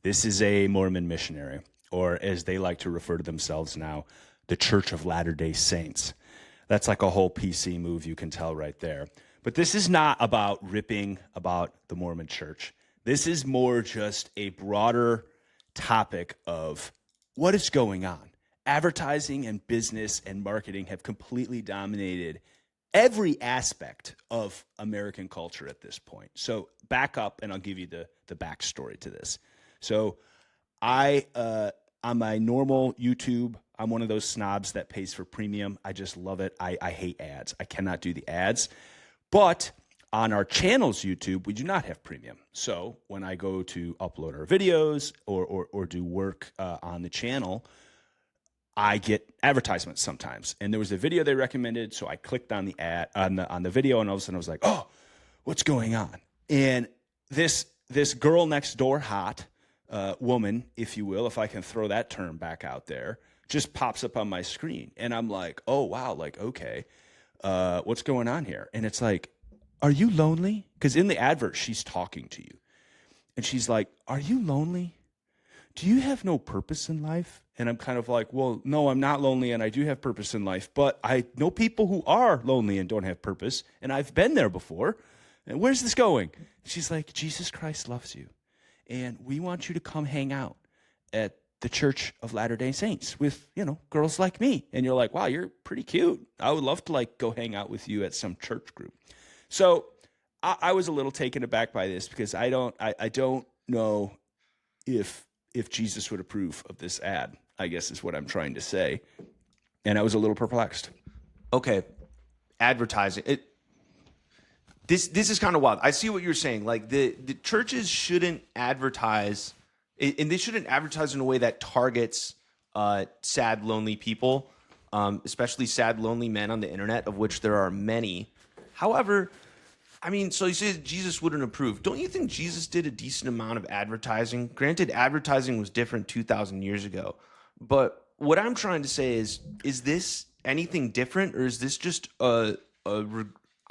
This is a Mormon missionary, or as they like to refer to themselves now, the Church of Latter-day Saints. That's like a whole PC move, you can tell right there. But this is not about ripping about the Mormon church. This is more just a broader topic of what is going on. Advertising and business and marketing have completely dominated every aspect of American culture at this point. So back up, and I'll give you the backstory to this. So on my normal YouTube, I'm one of those snobs that pays for premium. I just love it. I hate ads. I cannot do the ads. But on our channel's YouTube, we do not have premium. So when I go to upload our videos or do work on the channel, I get advertisements sometimes. And there was a video they recommended, so I clicked on the ad on the video, and all of a sudden I was like, "Oh, what's going on?" And this girl next door, hot woman, if you will, if I can throw that term back out there, just pops up on my screen, and I'm like, "Oh wow, like okay, what's going on here?" And it's like, "Are you lonely?" Because in the advert, she's talking to you, and she's like, "Are you lonely? Do you have no purpose in life?" And I'm kind of like, well, no, I'm not lonely, and I do have purpose in life, but I know people who are lonely and don't have purpose, and I've been there before. And where's this going? She's like, Jesus Christ loves you, and we want you to come hang out at the Church of Latter-day Saints with, girls like me. And you're like, wow, you're pretty cute. I would love to go hang out with you at some church group. So I was a little taken aback by this because I don't know if Jesus would approve of this ad, I guess is what I'm trying to say. And I was a little perplexed. Okay. Advertising. This is kind of wild. I see what you're saying. Like the churches shouldn't advertise, and they shouldn't advertise in a way that targets sad, lonely people, especially sad, lonely men on the internet, of which there are many. However, I mean, so you say Jesus wouldn't approve. Don't you think Jesus did a decent amount of advertising? Granted, advertising was different 2,000 years ago. But what I'm trying to say is this anything different, or is this just I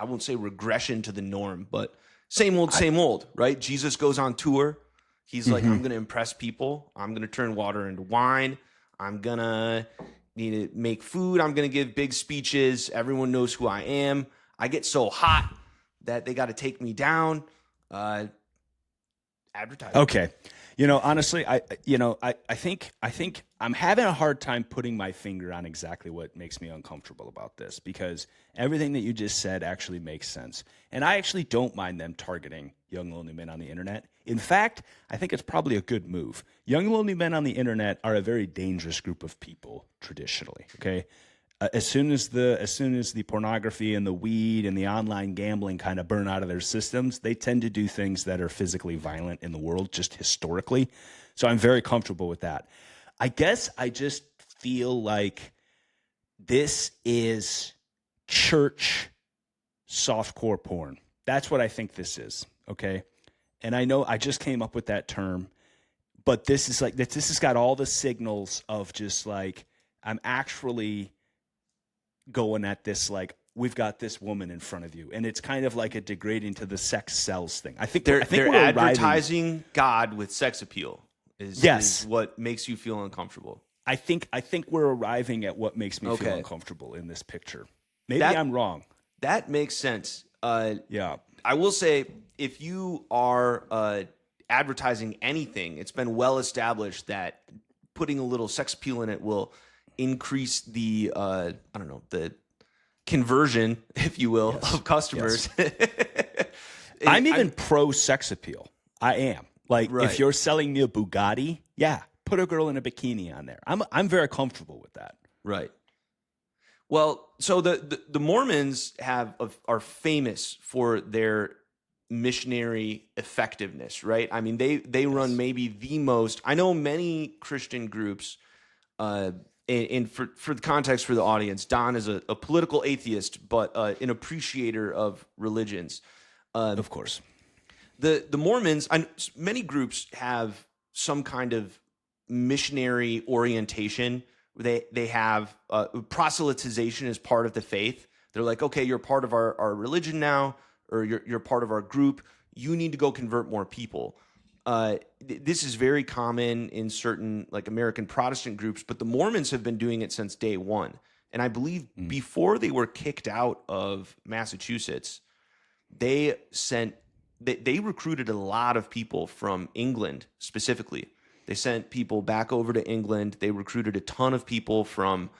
won't say regression to the norm, but same old, right? Jesus goes on tour. He's like, I'm going to impress people. I'm going to turn water into wine. I'm going to need to make food. I'm going to give big speeches. Everyone knows who I am. I get so hot that they got to take me down. Advertising. Okay. Honestly, I think I'm having a hard time putting my finger on exactly what makes me uncomfortable about this, because everything that you just said actually makes sense. And I actually don't mind them targeting young, lonely men on the internet. In fact, I think it's probably a good move. Young, lonely men on the internet are a very dangerous group of people traditionally, okay? As soon as the pornography and the weed and the online gambling kind of burn out of their systems, they tend to do things that are physically violent in the world, just historically. So I'm very comfortable with that. I guess I just feel like this is church softcore porn. That's what I think this is, okay? And I know I just came up with that term, but this has got all the signals of just like, I'm actually going at this like, we've got this woman in front of you, and it's kind of like a degrading to the sex sells thing. I think they're advertising God with sex appeal is what makes you feel uncomfortable. I think we're arriving at what makes me feel uncomfortable in this picture. Maybe I'm wrong. That makes sense. Yeah. I will say, if you are advertising anything, it's been well established that putting a little sex appeal in it will increase the the conversion, if you will, of customers. Yes. I'm pro sex appeal. I am. Like, if you're selling me a Bugatti, put a girl in a bikini on there. I'm very comfortable with that. Right. Well, so the Mormons are famous for their missionary effectiveness, right? I mean, they run maybe the most. I know many Christian groups. And for the context for the audience, Don is a political atheist, but an appreciator of religions. Of course. The Mormons, many groups have some kind of missionary orientation. They have proselytization as part of the faith. They're like, okay, you're part of our religion now, or you're part of our group. You need to go convert more people. this is very common in certain like American Protestant groups, but the Mormons have been doing it since day one. And I believe before they were kicked out of Massachusetts, they recruited a lot of people from England specifically. They sent people back over to England. They recruited a ton of people from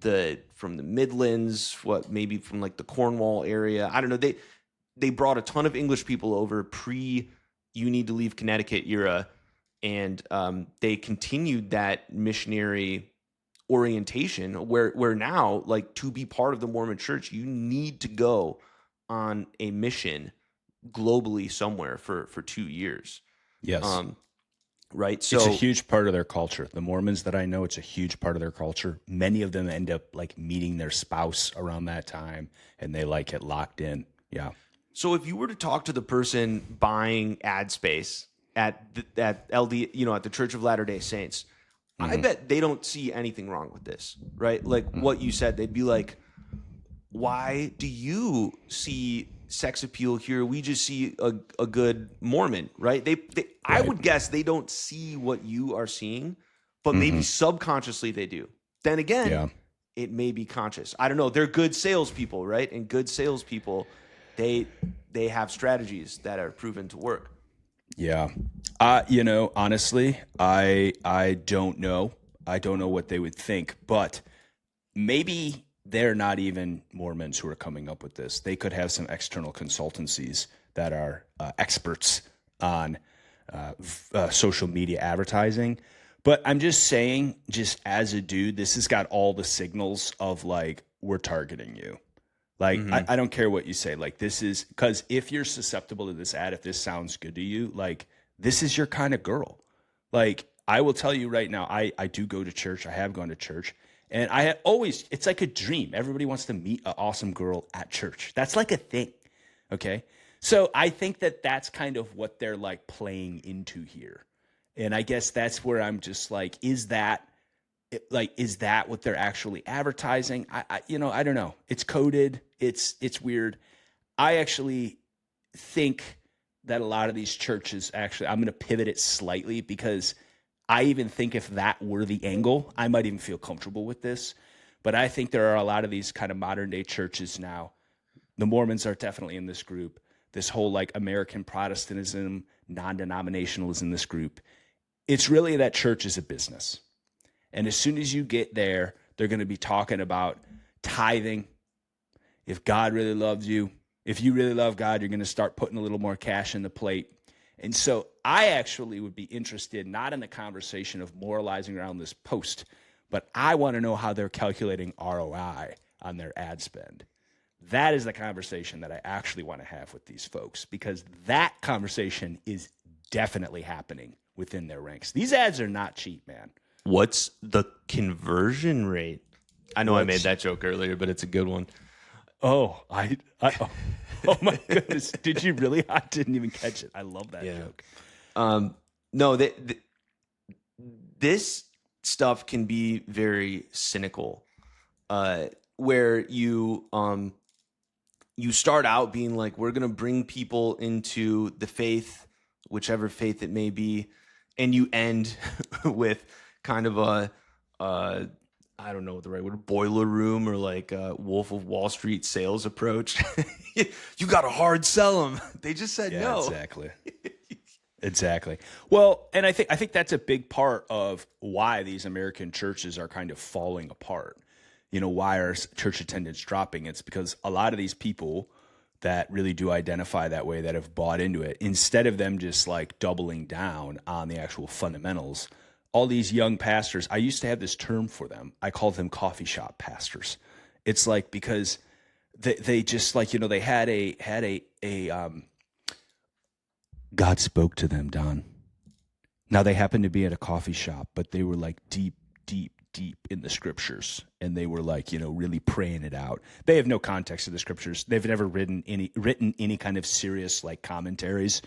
the Midlands, maybe from like the Cornwall area. I don't know. They brought a ton of English people over pre you need to leave Connecticut era, and they continued that missionary orientation where now, like, to be part of the Mormon church, you need to go on a mission globally somewhere for 2 years. Yes. Right. So it's a huge part of their culture. The Mormons that I know, it's a huge part of their culture. Many of them end up like meeting their spouse around that time, and they like get locked in. Yeah. So if you were to talk to the person buying ad space at LD, at the Church of Latter-day Saints, I bet they don't see anything wrong with this, right? Like what you said, they'd be like, why do you see sex appeal here? We just see a good Mormon, right? I would guess they don't see what you are seeing, but maybe subconsciously they do. Then again, it may be conscious. I don't know. They're good salespeople, right? And good salespeople, they have strategies that are proven to work. Yeah. Honestly, I don't know. I don't know what they would think, but maybe they're not even Mormons who are coming up with this. They could have some external consultancies that are experts on social media advertising. But I'm just saying, just as a dude, this has got all the signals of like, we're targeting you. Like, I don't care what you say. Like, this is because if you're susceptible to this ad, if this sounds good to you, like, this is your kind of girl. Like, I will tell you right now, I do go to church. I have gone to church. And it's like a dream. Everybody wants to meet an awesome girl at church. That's like a thing. Okay. So I think that's kind of what they're like playing into here. And I guess that's where I'm just like, is that what they're actually advertising? I don't know. It's coded. It's weird. I actually think that a lot of these churches I'm going to pivot it slightly because I even think if that were the angle, I might even feel comfortable with this. But I think there are a lot of these kind of modern day churches now. The Mormons are definitely in this group. This whole like American Protestantism, non-denominational is in this group. It's really that church is a business. And as soon as you get there, they're going to be talking about tithing. If God really loves you, if you really love God, you're going to start putting a little more cash in the plate. And so I actually would be interested not in the conversation of moralizing around this post, but I want to know how they're calculating ROI on their ad spend. That is the conversation that I actually want to have with these folks, because that conversation is definitely happening within their ranks. These ads are not cheap, man. What's the conversion rate? I know I made that joke earlier, but it's a good one. Oh, oh my goodness. Did you really? I didn't even catch it. I love that joke. No, this stuff can be very cynical, where you start out being like, we're going to bring people into the faith, whichever faith it may be, and you end with kind of I don't know what the right word, boiler room or like a Wolf of Wall Street sales approach. You got to hard sell them. They just said no. Exactly. Well, and I think that's a big part of why these American churches are kind of falling apart. Why are church attendance dropping? It's because a lot of these people that really do identify that way, that have bought into it, instead of them just like doubling down on the actual fundamentals, all these young pastors, I used to have this term for them. I called them coffee shop pastors. It's like, because they just like, they had a God spoke to them, Don. Now they happened to be at a coffee shop, but they were like deep in the scriptures, and they were like, really praying it out. They have no context of the scriptures. They've never written any kind of serious like commentaries.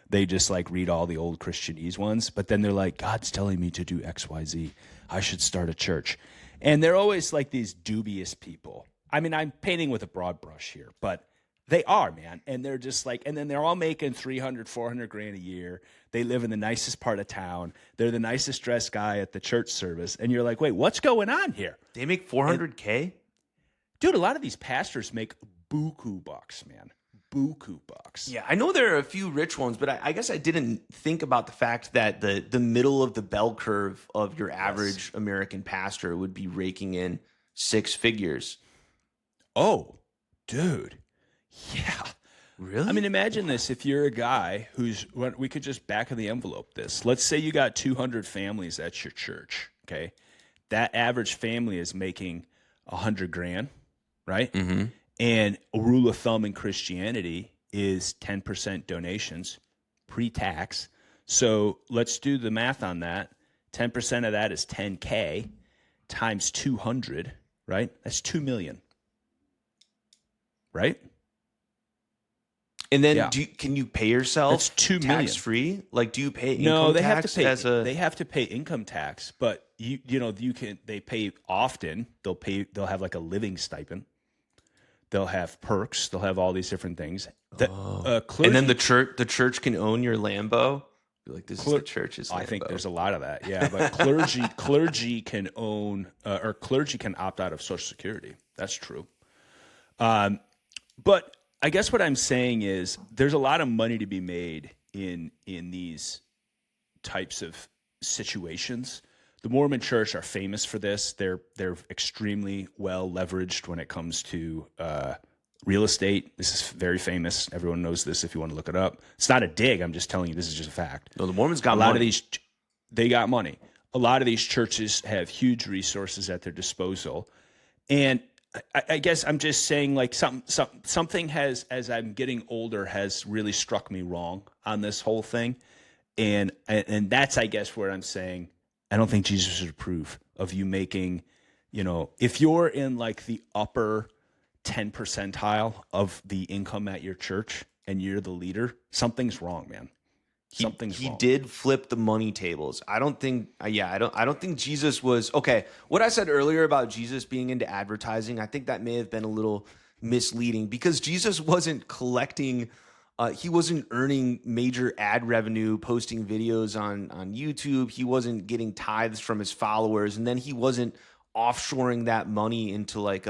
They just like read all the old Christianese ones, but then they're like, God's telling me to do X, Y, Z. I should start a church. And they're always like these dubious people. I mean, I'm painting with a broad brush here, but They are, man. And they're just like, and then they're all making 300, 400 grand a year. They live in the nicest part of town. They're the nicest dressed guy at the church service. And you're like, wait, what's going on here? They make $400K? Dude, a lot of these pastors make buku bucks, man. Buku bucks. Yeah, I know there are a few rich ones, but I guess I didn't think about the fact that the middle of the bell curve of your average American pastor would be raking in six figures. Oh, dude. Yeah. Really? I mean, imagine this. If you're a guy we could just back of the envelope this. Let's say you got 200 families at your church, okay? That average family is making 100 grand, right? Mm-hmm. And a rule of thumb in Christianity is 10% donations pre-tax. So let's do the math on that. 10% of that is 10K times 200, right? That's 2 million, right? And then can you pay yourself That's 2 million. tax free? Like, do you pay income No, they tax they have to pay income tax, but they pay often. They'll have like a living stipend. They'll have perks. They'll have all these different things. Clergy, and then the church can own your Lambo. Be like, this is the church's Lambo. I think there's a lot of that. Yeah, but clergy can own or clergy can opt out of Social Security. That's true. But I guess what I'm saying is there's a lot of money to be made in these types of situations. The Mormon Church are famous for this. They're extremely well leveraged when it comes to real estate. This is very famous. Everyone knows this if you want to look it up. It's not a dig. I'm just telling you this is just a fact. No, the Mormons got a lot money. of these. They got money. A lot of these churches have huge resources at their disposal, and I guess I'm just saying, like, something has, as I'm getting older, has really struck me wrong on this whole thing, and that's, I guess, where I'm saying I don't think Jesus would approve of you making, if you're in like the upper 10 percentile of the income at your church and you're the leader, something's wrong, man. Something's wrong. He did flip the money tables. I don't think Jesus was okay. What I said earlier about Jesus being into advertising, I think that may have been a little misleading because Jesus wasn't collecting, he wasn't earning major ad revenue, posting videos on YouTube. He wasn't getting tithes from his followers, and then he wasn't offshoring that money into like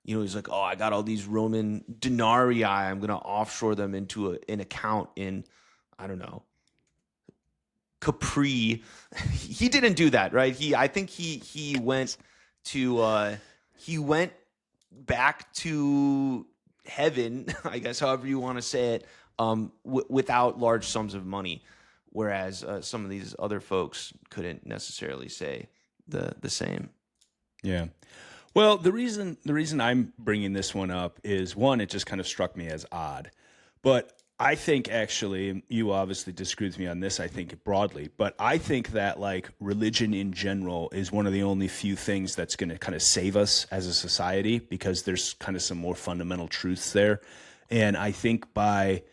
he's like, oh, I got all these Roman denarii, I'm gonna offshore them into an account in, I don't know, Capri. He didn't do that, right? I think he went back to heaven, I guess, however you want to say it, without large sums of money, whereas some of these other folks couldn't necessarily say the same. Yeah. Well, the reason I'm bringing this one up is, one, it just kind of struck me as odd, but I think actually, you obviously disagree with me on this, I think broadly, but I think that like religion in general is one of the only few things that's going to kind of save us as a society, because there's kind of some more fundamental truths there. And I think by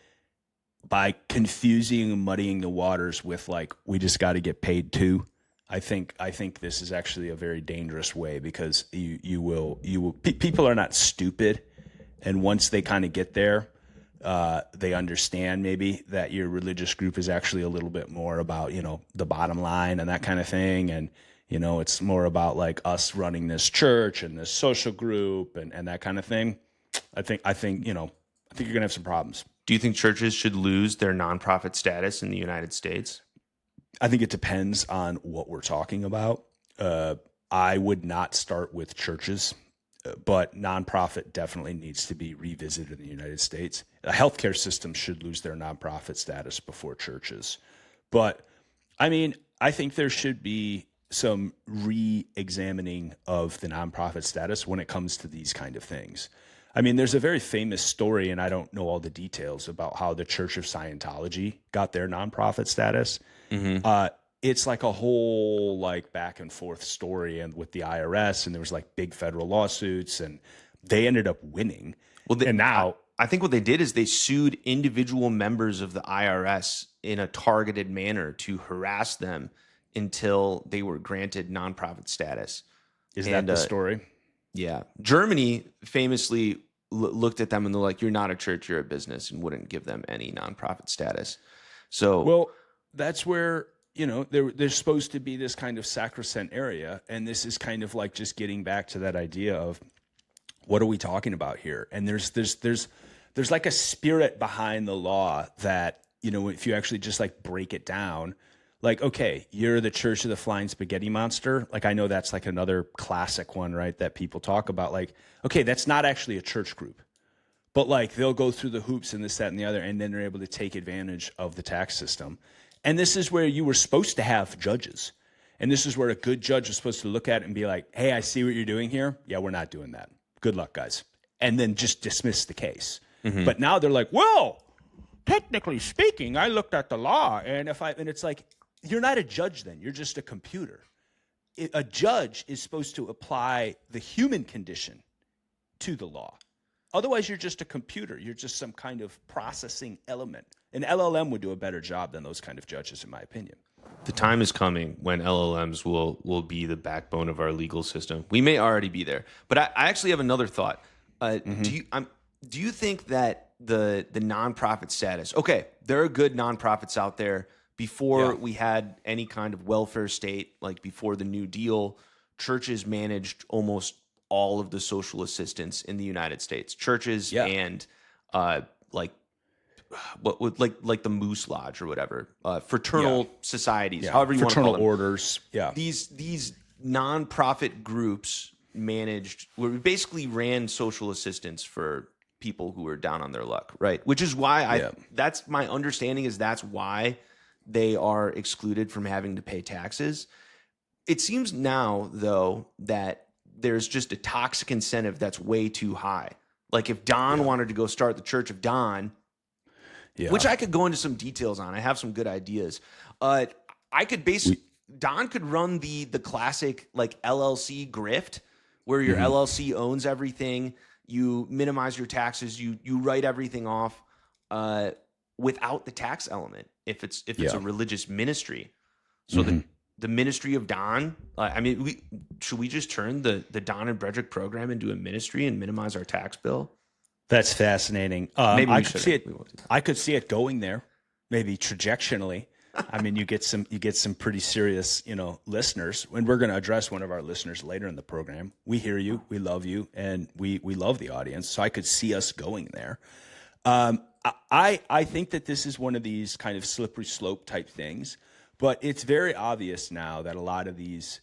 confusing and muddying the waters with like, we just got to get paid too, I think this is actually a very dangerous way, because people are not stupid. And once they kind of get there, they understand maybe that your religious group is actually a little bit more about, the bottom line and that kind of thing. And, it's more about like us running this church and this social group and that kind of thing. I think you're going to have some problems. Do you think churches should lose their nonprofit status in the United States? I think it depends on what we're talking about. I would not start with churches, but nonprofit definitely needs to be revisited in the United States. The healthcare system should lose their nonprofit status before churches. But, I mean, I think there should be some re-examining of the nonprofit status when it comes to these kind of things. I mean, there's a very famous story, and I don't know all the details, about how the Church of Scientology got their nonprofit status. Mm-hmm. It's like a whole like back and forth story, and with the IRS, and there was like big federal lawsuits, and they ended up winning. Well, and now I think what they did is they sued individual members of the IRS in a targeted manner to harass them until they were granted nonprofit status. Is that the story? Yeah. Germany famously looked at them and they're like, you're not a church, you're a business, and wouldn't give them any nonprofit status. So, well, that's where, there's supposed to be this kind of sacrosanct area. And this is kind of like just getting back to that idea of what are we talking about here? And there's like a spirit behind the law that, if you actually just like break it down, like, okay, you're the Church of the Flying Spaghetti Monster. Like, I know that's like another classic one, right? That people talk about, like, okay, that's not actually a church group, but like they'll go through the hoops and this, that, and the other, and then they're able to take advantage of the tax system. And this is where you were supposed to have judges. And this is where a good judge was supposed to look at it and be like, hey, I see what you're doing here. Yeah, we're not doing that. Good luck, guys. And then just dismiss the case. Mm-hmm. But now they're like, well, technically speaking, I looked at the law, and it's like, you're not a judge then. You're just a computer. A judge is supposed to apply the human condition to the law. Otherwise, you're just a computer. You're just some kind of processing element. An LLM would do a better job than those kind of judges, in my opinion. The time is coming when LLMs will be the backbone of our legal system. We may already be there. But I actually have another thought. Do you think that the nonprofit status, okay, there are good nonprofits out there. Before we had any kind of welfare state, like before the New Deal, churches managed almost all of the social assistance in the United States. Churches and like the Moose Lodge or whatever, fraternal societies, however you want to call them. Fraternal orders. Yeah. These nonprofit groups basically ran social assistance for people who were down on their luck, right? Which is why that's my understanding is that's why they are excluded from having to pay taxes. It seems now, though, that there's just a toxic incentive that's way too high. Like if Don wanted to go start the Church of Don, which I could go into some details on. I have some good ideas. Don could run the classic like LLC grift where your LLC owns everything. You minimize your taxes. You write everything off without the tax element. If it's a religious ministry, so the ministry of Don. Should we just turn the Don and Brederick program into a ministry and minimize our tax bill? That's fascinating. Maybe I could see it going there, maybe trajectorily. I mean, you get some pretty serious, listeners. And we're going to address one of our listeners later in the program. We hear you, we love you, and we love the audience. So I could see us going there. I think that this is one of these kind of slippery slope type things, but it's very obvious now that a lot of these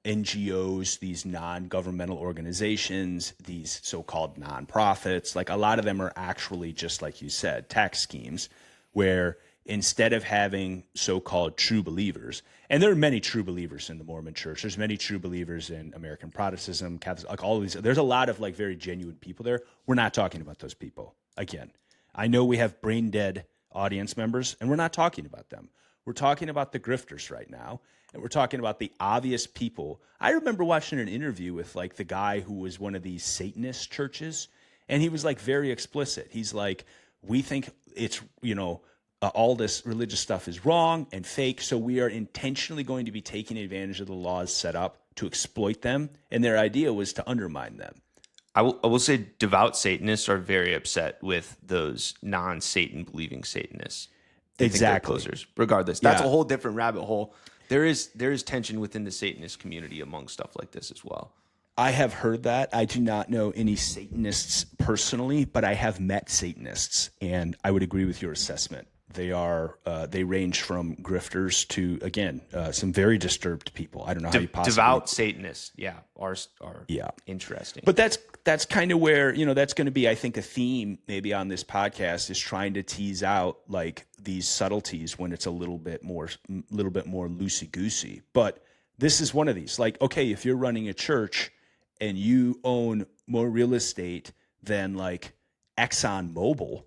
NGOs, these non-governmental organizations, these so-called nonprofits, like a lot of them are actually just like you said, tax schemes where instead of having so-called true believers, and there are many true believers in the Mormon church, there's many true believers in American Protestantism, Catholic, like all of these, there's a lot of like very genuine people there. We're not talking about those people. Again, I know we have brain dead audience members, and we're not talking about them. We're talking about the grifters right now, and we're talking about the obvious people. I remember watching an interview with like the guy who was one of these Satanist churches, and he was like very explicit. He's like, we think it's, all this religious stuff is wrong and fake, so we are intentionally going to be taking advantage of the laws set up to exploit them, and their idea was to undermine them. I will say devout Satanists are very upset with those non-Satan believing Satanists. Exactly. Posers, regardless. That's a whole different rabbit hole. There is tension within the Satanist community among stuff like this as well. I have heard that. I do not know any Satanists personally, but I have met Satanists, and I would agree with your assessment. They range from grifters to, again, some very disturbed people. I don't know how you possibly... Devout Satanists, are interesting. But that's kind of where, that's going to be, I think, a theme maybe on this podcast is trying to tease out like these subtleties when it's a little bit more loosey-goosey. But this is one of these. Like, okay, if you're running a church and you own more real estate than like Exxon Mobil,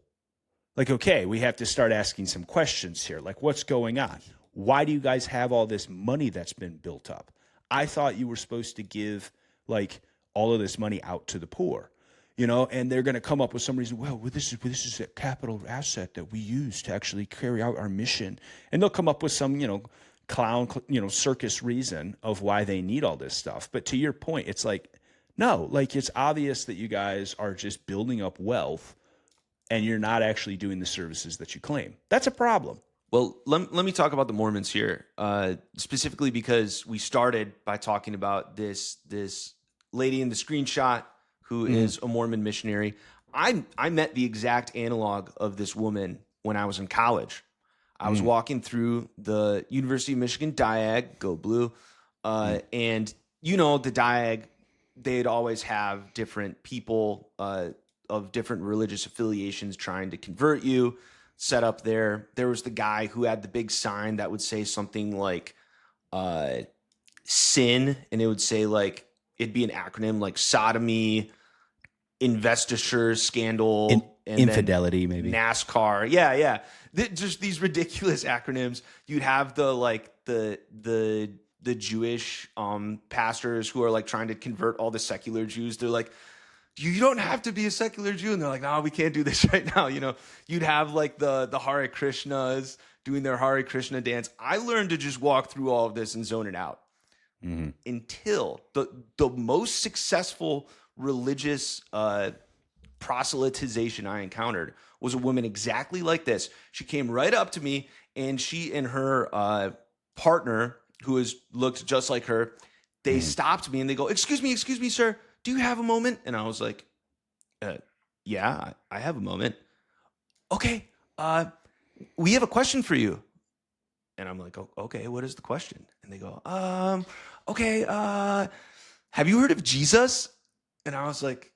like, okay, we have to start asking some questions here. Like, what's going on? Why do you guys have all this money that's been built up? I thought you were supposed to give, like, all of this money out to the poor, and they're going to come up with some reason, well, this is a capital asset that we use to actually carry out our mission. And they'll come up with some, clown, circus reason of why they need all this stuff. But to your point, it's like, No, like it's obvious that you guys are just building up wealth and you're not actually doing the services that you claim. That's a problem. Well, let me talk about the Mormons here, specifically because we started by talking about this lady in the screenshot who is a Mormon missionary. I met the exact analog of this woman when I was in college. I was walking through the University of Michigan Diag, go blue, and you know the Diag, they'd always have different people of different religious affiliations trying to convert you. Set up there. There was the guy who had the big sign that would say something like sin, and it would say like it'd be an acronym like sodomy, investiture scandal, and infidelity, maybe NASCAR. Yeah. Just these ridiculous acronyms. You'd have the like the Jewish pastors who are like trying to convert all the secular Jews. They're like, you don't have to be a secular Jew. And they're like, no, we can't do this right now. You know, you'd have like the Hare Krishnas doing their Hare Krishna dance. I learned to just walk through all of this and zone it out until the most successful religious proselytization I encountered was a woman exactly like this. She came right up to me, and she and her partner, who looked just like her, they stopped me and they go, excuse me, sir. Do you have a moment? And I was like, yeah, I have a moment. Okay, we have a question for you. And I'm like, oh, okay, what is the question? And they go, okay, have you heard of Jesus? And I was like,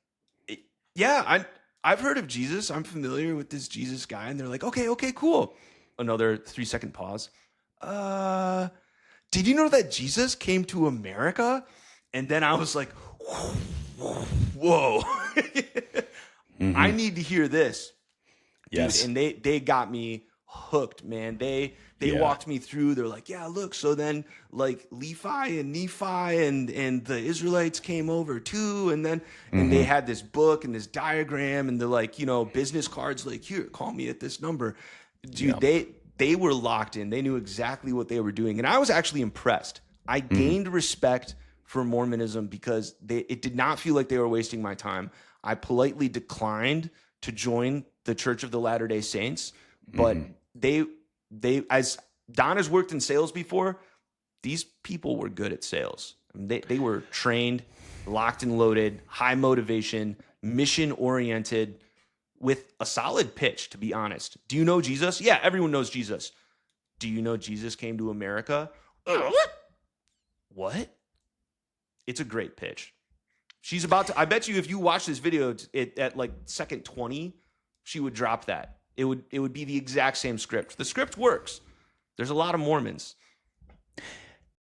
yeah, I've heard of Jesus. I'm familiar with this Jesus guy. And they're like, okay, cool. Another 3-second pause. Did you know that Jesus came to America? And then I was like, whoa. I need to hear this. Yes. Dude, and they got me hooked, man. They walked me through. They're like, yeah, look, so then like Levi and Nephi and the Israelites came over too, and then and they had this book and this diagram and the like, you know, business cards like, here, call me at this number. Dude, they were locked in. They knew exactly what they were doing. And I was actually impressed. I gained respect for Mormonism because it did not feel like they were wasting my time. I politely declined to join the Church of the Latter-day Saints, but they as Don has worked in sales before, these people were good at sales. I mean, they were trained, locked and loaded, high motivation, mission oriented, with a solid pitch, to be honest. Do you know Jesus? Yeah, everyone knows Jesus. Do you know Jesus came to America? What? It's a great pitch. She's about to, I bet you if you watch this video at like second 20, she would drop that. It would be the exact same script. The script works. There's a lot of Mormons.